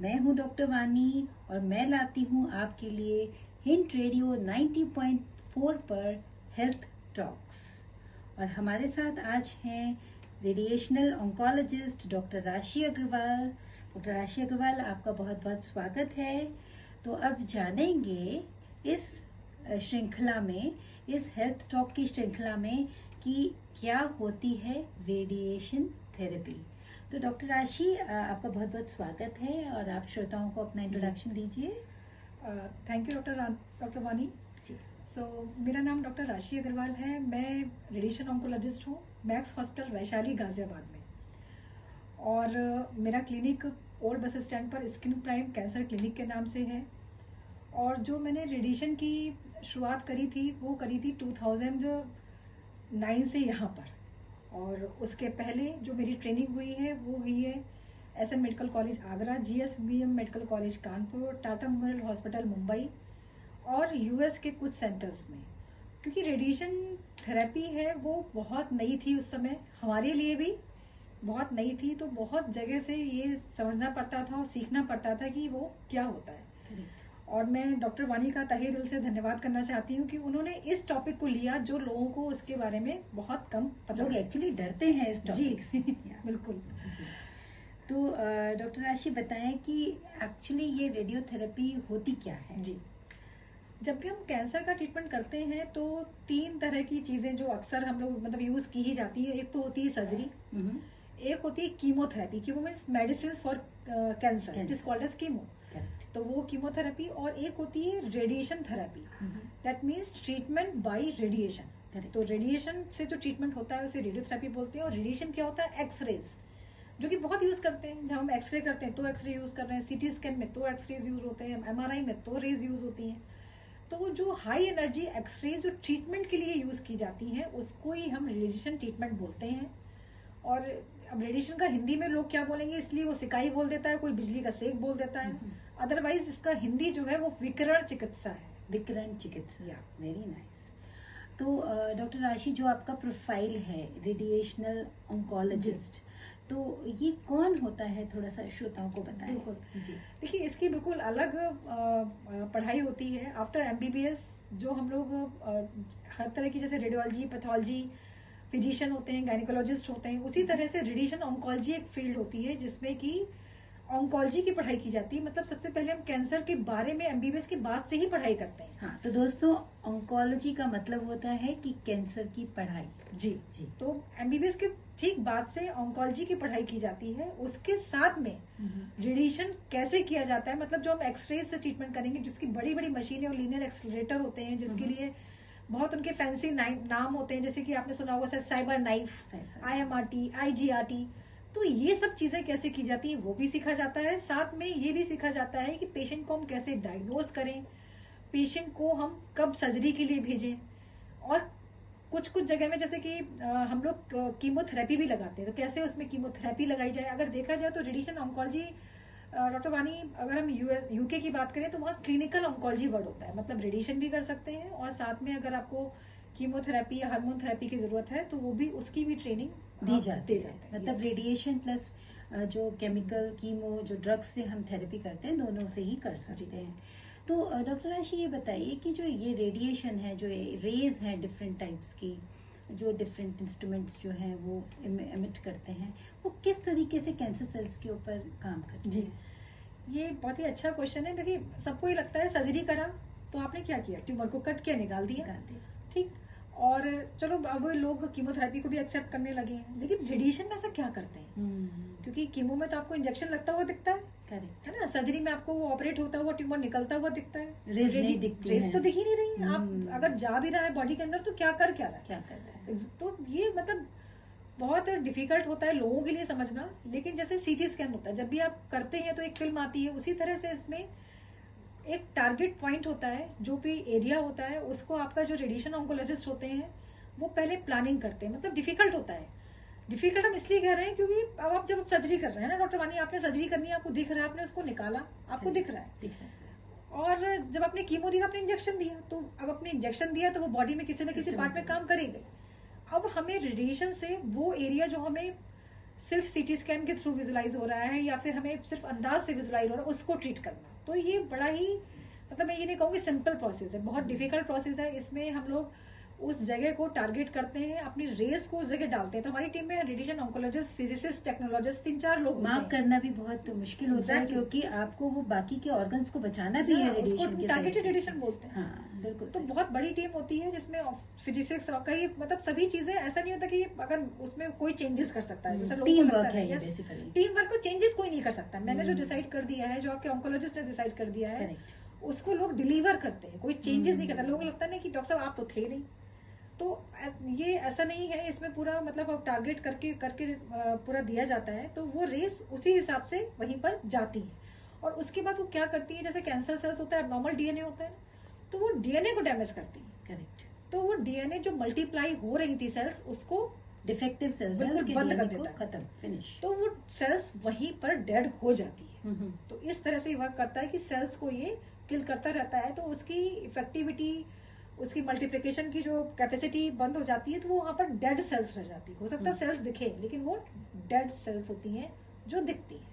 मैं हूं डॉक्टर वानी और मैं लाती हूं आपके लिए हिंट रेडियो 90.4 पर हेल्थ टॉक्स। और हमारे साथ आज हैं रेडिएशनल ऑन्कोलॉजिस्ट डॉक्टर राशि अग्रवाल। डॉक्टर राशि अग्रवाल, आपका बहुत बहुत स्वागत है। तो अब जानेंगे इस श्रृंखला में, इस हेल्थ टॉक की श्रृंखला में कि क्या होती है रेडिएशन थेरेपी। तो डॉक्टर राशि, आपका बहुत बहुत स्वागत है और आप श्रोताओं को अपना इंट्रोडक्शन दीजिए। थैंक यू डॉक्टर वानी जी। मेरा नाम डॉक्टर राशि अग्रवाल है। मैं रेडिएशन ऑन्कोलॉजिस्ट हूँ मैक्स हॉस्पिटल वैशाली गाजियाबाद में। और मेरा क्लिनिक ओल्ड बस स्टैंड पर स्किन प्राइम कैंसर क्लिनिक के नाम से है। और जो मैंने रेडिएशन की शुरुआत करी थी वो करी थी 2009 से यहाँ पर। और उसके पहले जो मेरी ट्रेनिंग हुई है वो हुई है SN medical college Agra, GSVM medical college Kanpur, Tata memorial hospital Mumbai और यूएस के कुछ सेंटर्स में। क्योंकि रेडिएशन थेरेपी है वो बहुत नई थी उस समय, हमारे लिए भी बहुत नई थी। तो बहुत जगह से ये समझना पड़ता था और सीखना पड़ता था कि वो क्या होता है। और मैं डॉक्टर वानी का तहे दिल से धन्यवाद करना चाहती हूँ कि उन्होंने इस टॉपिक को लिया जो लोगों को उसके बारे में बहुत कम पता। लोग एक्चुअली डरते हैं इस टॉपिक से। बिल्कुल जी। तो डॉक्टर राशि बताएं कि एक्चुअली ये रेडियोथेरेपी होती क्या है। जी, जब भी हम कैंसर का ट्रीटमेंट करते हैं तो 3 तरह की चीजें जो अक्सर हम लोग मतलब यूज की ही जाती है। एक तो होती है सर्जरी, एक होती है chemotherapy. Chemo means medicine for cancer, it is called as chemo. तो वो कीमोथेरेपी। और एक होती है radiation therapy, that means treatment by radiation. तो रेडिएशन से जो ट्रीटमेंट होता है उसे रेडियोथेरेपी बोलते हैं। और रेडिएशन क्या होता है? एक्सरेज, जो कि बहुत यूज करते हैं। जब हम एक्सरे करते हैं तो एक्सरे यूज कर रहे हैं, सीटी स्कैन में तो एक्सरेज यूज होते हैं, एमआरआई में तो रेज यूज होती हैं। तो जो हाई एनर्जी एक्सरेज जो ट्रीटमेंट के लिए यूज की जाती है उसको ही हम रेडिएशन ट्रीटमेंट बोलते हैं। और अब रेडिएशन का हिंदी में लोग क्या बोलेंगे, इसलिए वो सिकाई बोल देता है, कोई बिजली का सेक बोल देता है। अदरवाइज इसका हिंदी जो है वो विकिरण चिकित्सा है। विकिरण चिकित्सा, वेरी नाइस। तो डॉक्टर राशि, जो आपका प्रोफाइल है रेडिएशनल ऑन्कोलॉजिस्ट, तो ये कौन होता है, थोड़ा सा श्रोताओं को बताएं। बिल्कुल जी, देखिए इसकी बिल्कुल अलग पढ़ाई होती है आफ्टर एमबीबीएस। जो हम लोग हर तरह की, जैसे रेडियोलॉजी, पैथोलॉजी, फिजिशियन होते हैं, गायनिकोलॉजिस्ट होते हैं, उसी तरह से रेडिएशन ऑन्कोलॉजी एक फील्ड होती है जिसमें कि ऑन्कोलॉजी की पढ़ाई की जाती है। मतलब सबसे पहले हम कैंसर के बारे में एमबीबीएस के बाद से ही पढ़ाई करते हैं। हाँ, तो दोस्तों ऑन्कोलॉजी का मतलब होता है कि कैंसर की पढ़ाई। जी जी। तो एमबीबीएस के ठीक बाद से ऑन्कोलॉजी की पढ़ाई की जाती है। उसके साथ में रेडिएशन कैसे किया जाता है, मतलब जो हम एक्सरेज से ट्रीटमेंट करेंगे, जिसकी बड़ी बड़ी मशीनें और लीनियर एक्सीलरेटर होते हैं, जिसके लिए बहुत उनके फैंसी नाम होते हैं, जैसे कि आपने सुना होगा साइबर नाइफ, IMRT, IGRT। तो ये सब चीजें कैसे की जाती है वो भी सीखा जाता है। साथ में ये भी सीखा जाता है कि पेशेंट को हम कैसे डायग्नोज करें, पेशेंट को हम कब सर्जरी के लिए भेजें। और कुछ कुछ जगह में जैसे कि हम लोग कीमोथेरेपी भी लगाते हैं, तो कैसे उसमें कीमोथेरेपी लगाई जाए। अगर देखा जाए तो रेडिएशन ऑन्कोलॉजी, डॉक्टर वानी, अगर हम यूके की बात करें तो वहाँ क्लिनिकल ऑन्कोलॉजी वर्ड होता है। मतलब रेडिएशन भी कर सकते हैं और साथ में अगर आपको कीमोथेरेपी या हार्मोन थेरेपी की जरूरत है तो वो भी, उसकी भी ट्रेनिंग दी जाती है। मतलब रेडिएशन प्लस जो केमिकल कीमो, जो ड्रग्स से हम थेरेपी करते हैं, दोनों से ही कर सकते हैं। तो डॉक्टर राशि, ये बताइए कि जो ये रेडिएशन है, जो रेज हैं डिफरेंट टाइप्स की, जो डिफरेंट इंस्ट्रूमेंट्स जो हैं वो एमिट करते हैं, वो किस तरीके से कैंसर सेल्स के ऊपर काम करते हैं? जी, ये बहुत ही अच्छा क्वेश्चन है। देखिए सबको ये लगता है सर्जरी करा तो आपने क्या किया, ट्यूमर को कट किया, निकाल दिया, ठीक। और चलो अब लोग कीमोथेरेपी को भी एक्सेप्ट करने लगे हैं, लेकिन रेडिएशन में ऐसा क्या करते हैं? क्योंकि कीमो में तो आपको इंजेक्शन लगता हुआ दिखता है, करेक्ट है ना। सर्जरी में आपको वो ऑपरेट होता हुआ ट्यूमर निकलता हुआ दिखता है, रेज नहीं दिखती, रेज तो दिख ही नहीं रही। आप अगर जा भी रहा है बॉडी के अंदर तो क्या कर रहा है। तो ये मतलब बहुत डिफिकल्ट होता है लोगों के लिए समझना। लेकिन जैसे सीटी स्कैन होता है, जब भी आप करते हैं तो एक फिल्म आती है, उसी तरह से इसमें एक टारगेट पॉइंट होता है, जो भी एरिया होता है उसको आपका जो रेडिएशन ऑन्कोलॉजिस्ट होते हैं वो पहले प्लानिंग करते हैं। मतलब डिफिकल्ट होता है। डिफिकल्ट हम इसलिए कह रहे हैं क्योंकि अब आप जब सर्जरी कर रहे हैं ना डॉक्टर वानी, आपने सर्जरी करनी है, आपको दिख रहा है, आपने उसको निकाला, आपको दिख रहा है। और जब आपने कीमो दिया, आपने इंजेक्शन दिया, तो अब आपने इंजेक्शन दिया तो वो बॉडी में किसी न किसी पार्ट में काम करेगा। अब हमें रेडिएशन से वो एरिया जो हमें सिर्फ सीटी स्कैन के थ्रू विजुलाइज हो रहा है या फिर हमें सिर्फ अंदाज से विजुलाइज हो रहा है, उसको ट्रीट करना। तो ये बड़ा ही, मतलब मैं ये नहीं कहूँगी सिंपल प्रोसेस है, बहुत डिफिकल्ट प्रोसेस है। इसमें हम लोग उस जगह को टारगेट करते हैं, अपनी रेस को उस जगह डालते हैं। तो हमारी टीम में रेडिएशन ऑन्कोलॉजिस्ट, फिजिसिस्ट, टेक्नोलॉजिस्ट 3-4 लोग माप करना भी बहुत मुश्किल होता है, क्योंकि आपको वो बाकी के ऑर्गन्स को बचाना भी है रेडिएशन के, टारगेटेड रेडिएशन बोलते हैं। हाँ बिल्कुल। तो बहुत बड़ी टीम होती है जिसमें फिजिसिक्स कहीं, मतलब सभी चीजें, ऐसा नहीं होता कि अगर उसमें कोई चेंजेस कर सकता है, जैसे टीम वर्क है बेसिकली। टीम वर्क को चेंजेस कोई नहीं कर सकता। मैंने जो डिसाइड कर दिया है, जो आपके ऑन्कोलॉजिस्ट ने डिसाइड कर दिया है, उसको लोग डिलीवर करते हैं, कोई चेंजेस नहीं करता। लोगों को लगता है कि डॉक्टर साहब आप तो थे नहीं। तो ये ऐसा नहीं है, इसमें पूरा मतलब अब टारगेट करके पूरा दिया जाता है, तो वो रेस उसी हिसाब से वहीं पर जाती है। और उसके बाद वो क्या करती है, जैसे कैंसर सेल्स होता है, नॉर्मल डीएनए होता है, तो वो डीएनए को डैमेज करती है। करेक्ट। तो वो डीएनए जो मल्टीप्लाई हो रही थी सेल्स, उसको डिफेक्टिव सेल्स बंद कर देता है, खत्म, फिनिश। तो वो सेल्स वहीं पर डेड हो जाती है। तो इस तरह से वर्क करता है कि सेल्स को ये किल करता रहता है। तो उसकी इफेक्टिविटी, उसकी मल्टीप्लिकेशन की जो कैपेसिटी बंद हो जाती है, तो वो वहां पर डेड सेल्स रह जाती है। हो सकता है सेल्स दिखे, लेकिन वो डेड सेल्स होती हैं जो दिखती है।